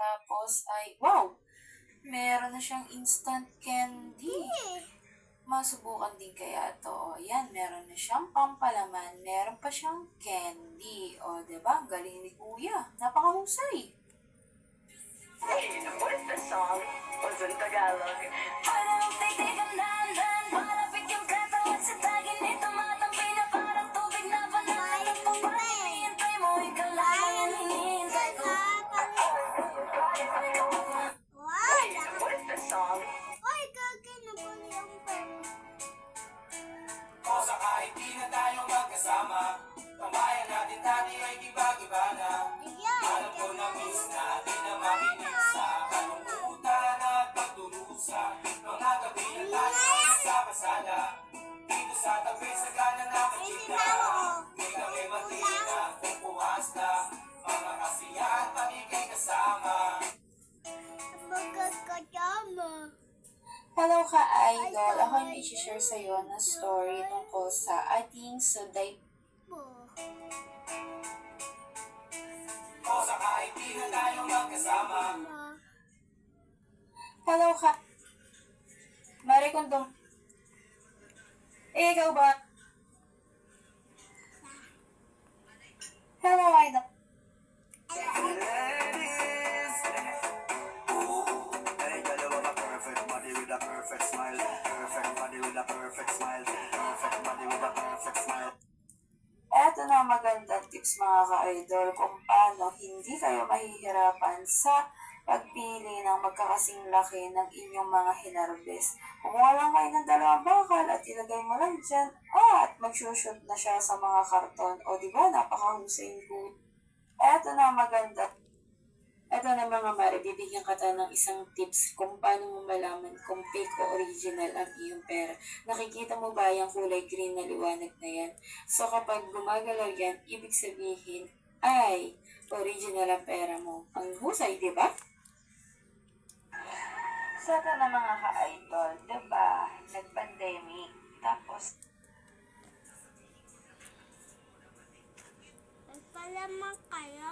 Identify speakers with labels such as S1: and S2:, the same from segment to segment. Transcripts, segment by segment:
S1: Tapos ay, wow! Meron na siyang instant candy. Masubukan din kaya to. Yan, meron na siyang pampalaman. Meron pa siyang candy. O, diba? Ang galing ni Kuya. Napakahusay.
S2: Hey, what is the song? Was in Tagalog. Parang titig ang dahan-dahan, malapit yung katawan sa tagin nito matampi na parang tubig na banal. Hintay mo, ikaw lang ang hinihintay ko. Hey, what is the song?
S3: O sa kahit di na tayo magkasama, tambayan natin dati ay iba-iba na. Alam ko na miss natin na makinig sa kalungkutan at pagdurusa. Mga gabi na tayo sa pasada, dito sa tabi sa gana na kachika. Di kami matina kung puwas na, mga kasiyahan pagiging kasama.
S1: Hello ka, idol. Ako yung i-share sa'yo na story tungkol sa ating suday.
S3: O sa kahit di na tayo magkasama,
S1: Hello ka. Mari kondom. Ikaw ba? Hello, idol.
S4: Hey, dalawa ka perfect body with a perfect smile. Perfect body with a perfect smile. Perfect body with a perfect smile.
S1: Eto na ang magandang tips mga ka-idol kung paano hindi kayo mahihirapan sa pagpili ng magkakasing laki ng inyong mga hinarbes. Kumuha lang kayo ng dalawang bakal at ilagay mo lang dyan at mag-shoot na siya sa mga karton. O diba, napakahusay po. Eto na ang maganda. Eto na mga mare, bibigyan ka tayo ng isang tips kung paano mo malaman kung fake o original ang iyong pera. Nakikita mo ba yung kulay green na liwanag na yan? So kapag gumagalaw yan, ibig sabihin ay original ang pera mo. Ang husay, di ba? So ito na mga ka-idol, di ba? Nag-pandemic. Tapos
S5: Nagpalaman kayo?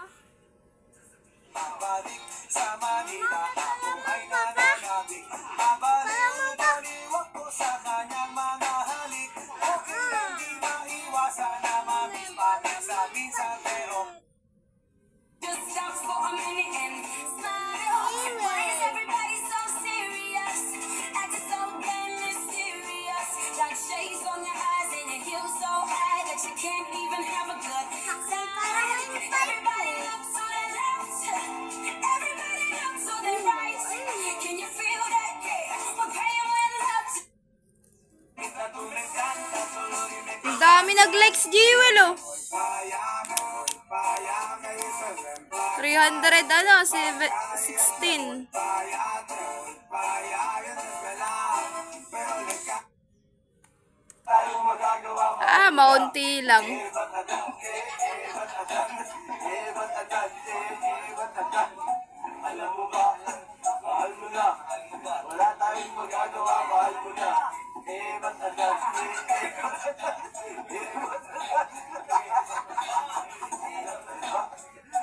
S4: Babalik sa Manila, ako ay nananabik. Babalik ang baliwag ko sa kanyang mga halik. Okay lang di maiwasan na mamiss paminsan-minsan pero
S2: Just stop for a minute and smile. Why is everybody so serious? Acting so damn mysterious. Got shades on your eyes and your heels so high that you can't even have a good time. Everybody looks to the left. Everybody looks to the right. Can you feel that? Yeah, we're paying with love.
S5: Ang dami nag-likes, Jewel, oh. 300, 16. Maunti lang.
S4: alam mo ba, mahal mo na. Wala tayong magagawa, mahal mo na. Ba't agad?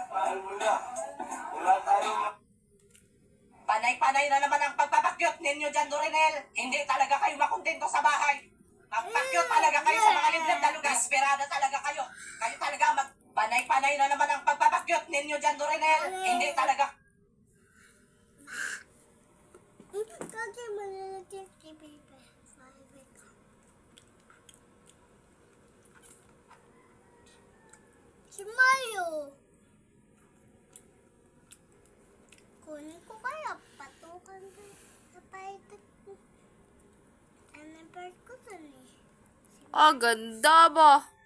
S4: Mahal mo na. Wala tayong
S2: Panay-panay na naman ang pagpapakyot ninyo dyan, Dorinel. Hindi talaga kayo makontento sa bahay. Magpakyot talaga kayo sa mga liblib na lugar. Esperada talaga kayo. Kayo talaga Panay-panay na naman ang pagpapakyot ninyo dyan, Dorinel. Hindi talaga.
S5: Kaki malalagyan kay baby. Si Mayo. Kunin ko kaya patukan ko sa paitik ko. Ano bird ko dun eh.
S6: Ganda ba?